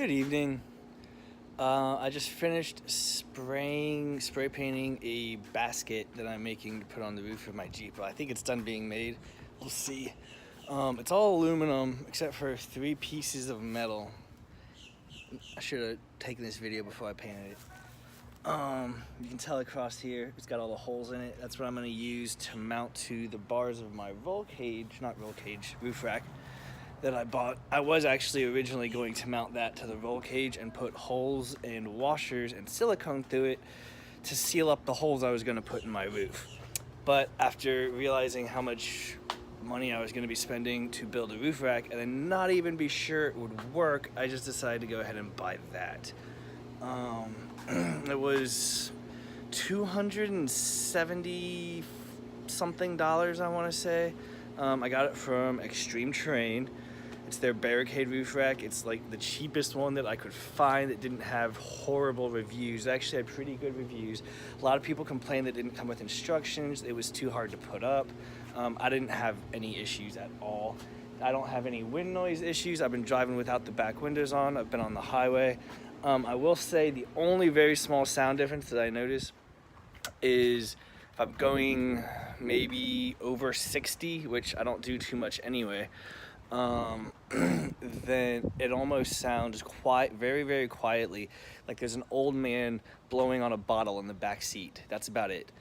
Good evening. I just finished spray painting a basket that I'm making to put on the roof of my Jeep. I think it's done being made. We'll see. It's all aluminum except for 3 pieces of metal. I should have taken this video before I painted it. You can tell across here, it's got all the holes in it. That's what I'm going to use to mount to the bars of my roof rack that I bought. I was actually originally going to mount that to the roll cage and put holes and washers and silicone through it to seal up the holes I was going to put in my roof. But after realizing how much money I was going to be spending to build a roof rack and then not even be sure it would work, I just decided to go ahead and buy that. It was $270 something, I want to say. I got it from Extreme Terrain. It's their Baricade Roof Rack. It's like the cheapest one that I could find that didn't have horrible reviews. It actually had pretty good reviews. A lot of people complained that it didn't come with instructions. It was too hard to put up. I didn't have any issues at all. I don't have any wind noise issues. I've been driving without the back windows on. I've been on the highway. I will say the only very small sound difference that I notice is if I'm going maybe over 60, which I don't do too much anyway, then it almost sounds very, very quietly, like there's an old man blowing on a bottle in the back seat. That's about it.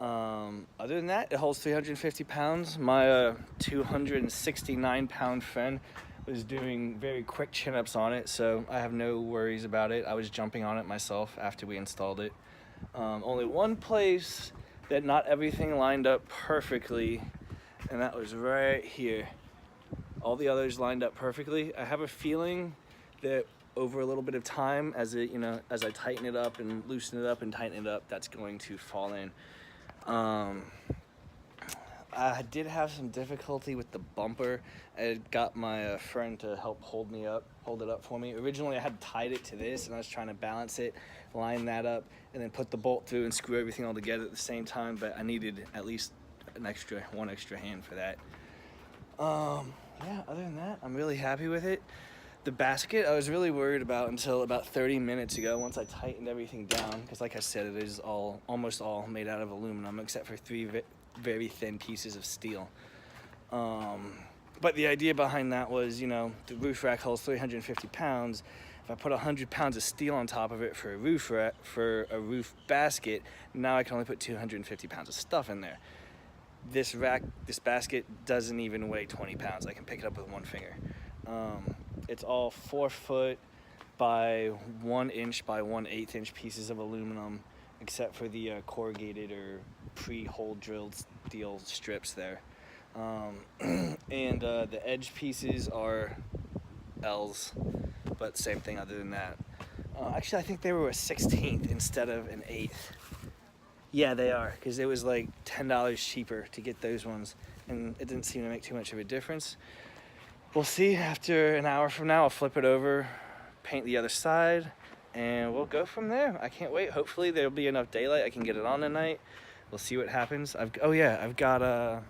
Other than that, it holds 350 pounds. My 269-pound friend was doing very quick chin-ups on it, so I have no worries about it. I was jumping on it myself after we installed it. Only one place that not everything lined up perfectly, and that was right here. All the others lined up perfectly. I have a feeling that over a little bit of time, as I tighten it up and loosen it up and tighten it up, that's going to fall in. I did have some difficulty with the bumper. I got my friend to help hold it up for me. Originally I had tied it to this and I was trying to balance it, line that up, and then put the bolt through and screw everything all together at the same time, but I needed at least one extra hand for that. Yeah, other than that, I'm really happy with it. The basket, I was really worried about until about 30 minutes ago once I tightened everything down, because like I said, it is almost all made out of aluminum except for 3 very thin pieces of steel. But the idea behind that was, the roof rack holds 350 pounds. If I put 100 pounds of steel on top of it for a roof basket, now I can only put 250 pounds of stuff in there. This basket doesn't even weigh 20 pounds. I can pick it up with one finger. It's all 4 foot by 1 inch by 1/8 inch pieces of aluminum, except for the corrugated or pre-hole drilled steel strips there. And the edge pieces are L's, but same thing other than that. Actually, I think they were a 16th instead of an 1/8. Yeah, they are, because it was like $10 cheaper to get those ones, and it didn't seem to make too much of a difference. We'll see. After an hour from now, I'll flip it over, paint the other side, and we'll go from there. I can't wait. Hopefully there'll be enough daylight I can get it on tonight. We'll see what happens. I've got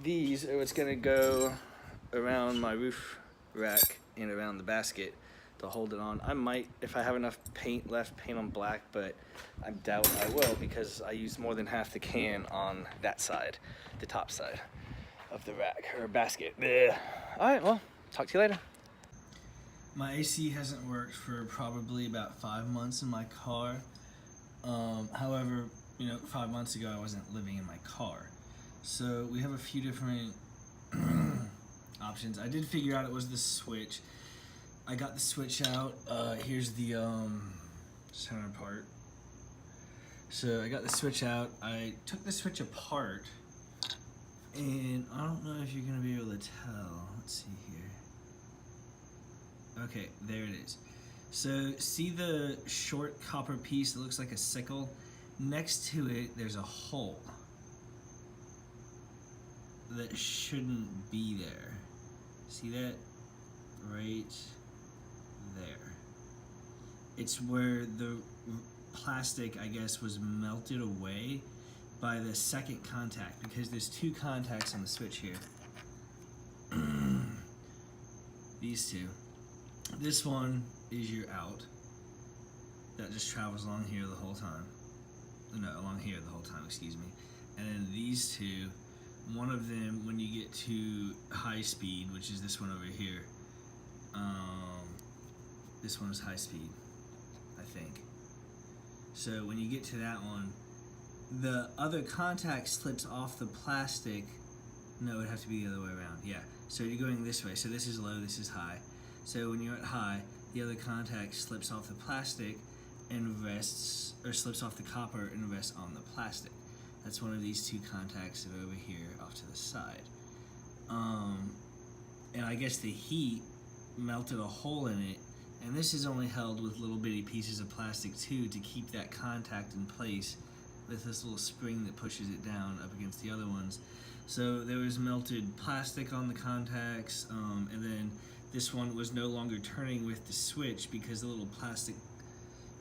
these are what's gonna go around my roof rack and around the basket to hold it on. I might, if I have enough paint left, paint on black, but I doubt I will because I used more than half the can on that side, the top side of the rack or basket. All right, well, talk to you later. My AC hasn't worked for probably about 5 months in my car. However, 5 months ago I wasn't living in my car. So we have a few different options. I did figure out it was the switch. I got the switch out. Here's the center part. So I got the switch out. I took the switch apart, and I don't know if you're gonna be able to tell. Let's see here. Okay, there it is. So see the short copper piece that looks like a sickle? Next to it, there's a hole that shouldn't be there. See that? Right there. It's where the plastic, I guess, was melted away by the second contact, because there's 2 contacts on the switch here. these two. This one is your out. That just travels along here the whole time. No, along here the whole time, excuse me. And then these two, one of them, when you get to high speed, which is this one over here, this one is high speed, I think. So when you get to that one, the other contact slips off the plastic. No, it would have to be the other way around. Yeah, so you're going this way. So this is low, this is high. So when you're at high, the other contact slips off the plastic and rests, or slips off the copper and rests on the plastic. That's one of these two contacts that are over here off to the side. And I guess the heat melted a hole in it, and this is only held with little bitty pieces of plastic too to keep that contact in place with this little spring that pushes it down up against the other ones. So there was melted plastic on the contacts, and then this one was no longer turning with the switch because the little plastic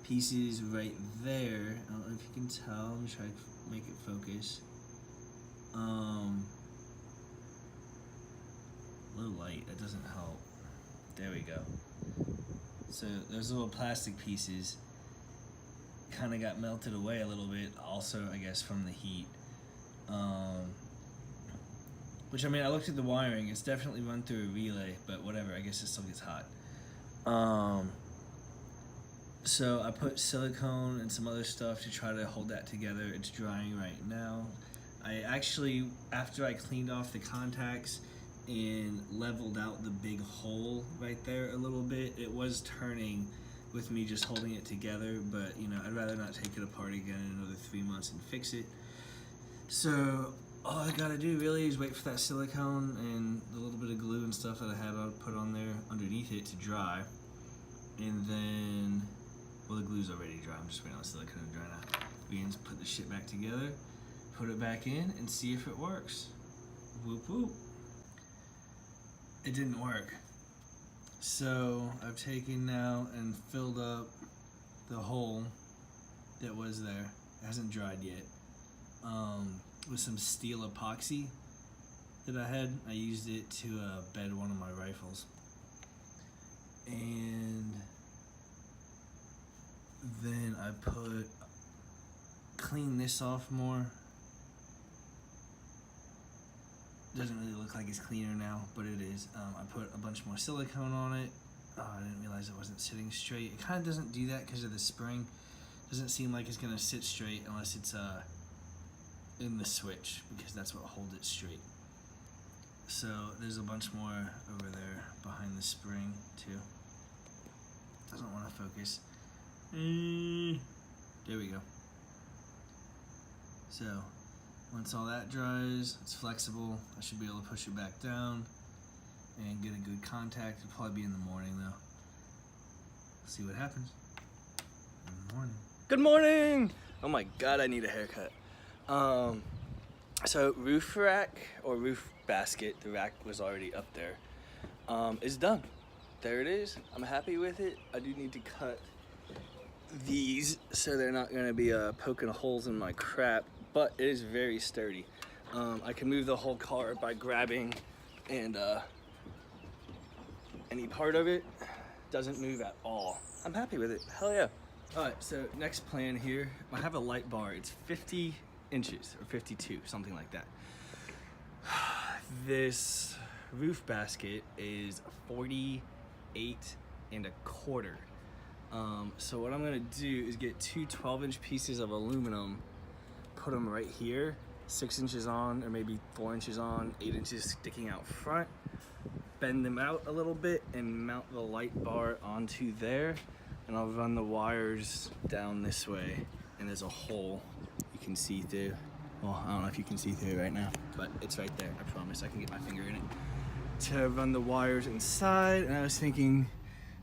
pieces right there, I don't know if you can tell, let me try to make it focus. Low light, that doesn't help. There we go. So those little plastic pieces kind of got melted away a little bit, also I guess from the heat. Which, I mean, I looked at the wiring, it's definitely run through a relay, but whatever, I guess it still gets hot. So I put silicone and some other stuff to try to hold that together. It's drying right now. I actually, after I cleaned off the contacts and leveled out the big hole right there a little bit, it was turning with me just holding it together, but you know, I'd rather not take it apart again in another 3 months and fix it. So all I gotta do really is wait for that silicone and the little bit of glue and stuff that I had put on there underneath it to dry. And then, well, the glue's already dry, I'm just waiting on the silicone to dry now. We can just put the shit back together, put it back in, and see if it works. Whoop whoop. It didn't work. So I've taken now and filled up the hole that was there. It hasn't dried yet. With some steel epoxy that I had. I used it to bed one of my rifles. And then I clean this off more. Doesn't really look like it's cleaner now, but it is. I put a bunch more silicone on it. Oh, I didn't realize it wasn't sitting straight. It kind of doesn't do that because of the spring. Doesn't seem like it's gonna sit straight unless it's in the switch, because that's what holds it straight. So there's a bunch more over there behind the spring too. Doesn't want to focus. There we go. So once all that dries, it's flexible. I should be able to push it back down and get a good contact. It'll probably be in the morning though. See what happens in the morning. Good morning! Oh my god, I need a haircut. So roof rack or roof basket, the rack was already up there, is done. There it is. I'm happy with it. I do need to cut these so they're not gonna be poking holes in my crap, but it is very sturdy. I can move the whole car by grabbing and any part of it doesn't move at all. I'm happy with it. Hell yeah. All right, so next plan here. I have a light bar. It's 50 inches or 52, something like that. This roof basket is 48 1/4. So what I'm gonna do is get two 12-inch pieces of aluminum, put them right here, 6 inches on, or maybe 4 inches on, 8 inches sticking out front, bend them out a little bit and mount the light bar onto there, and I'll run the wires down this way, and there's a hole you can see through. Well, I don't know if you can see through it right now, but it's right there. I promise I can get my finger in it to run the wires inside. And I was thinking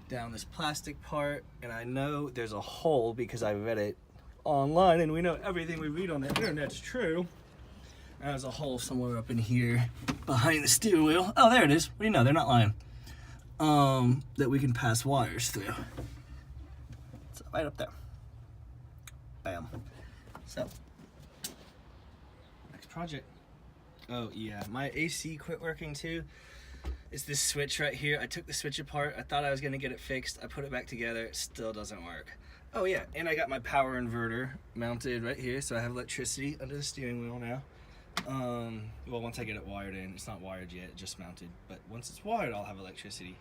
down this plastic part, and I know there's a hole because I read it online, and we know everything we read on the internet's true. And there's a hole somewhere up in here behind the steering wheel. Oh, there it is. What do you know? They're not lying. That we can pass wires through. It's right up there. Bam. So, next project. Oh yeah, my AC quit working too. It's this switch right here. I took the switch apart. I thought I was gonna get it fixed. I put it back together. It still doesn't work. Oh yeah, and I got my power inverter mounted right here, so I have electricity under the steering wheel now. Well, once I get it wired in, it's not wired yet, just mounted. But once it's wired, I'll have electricity.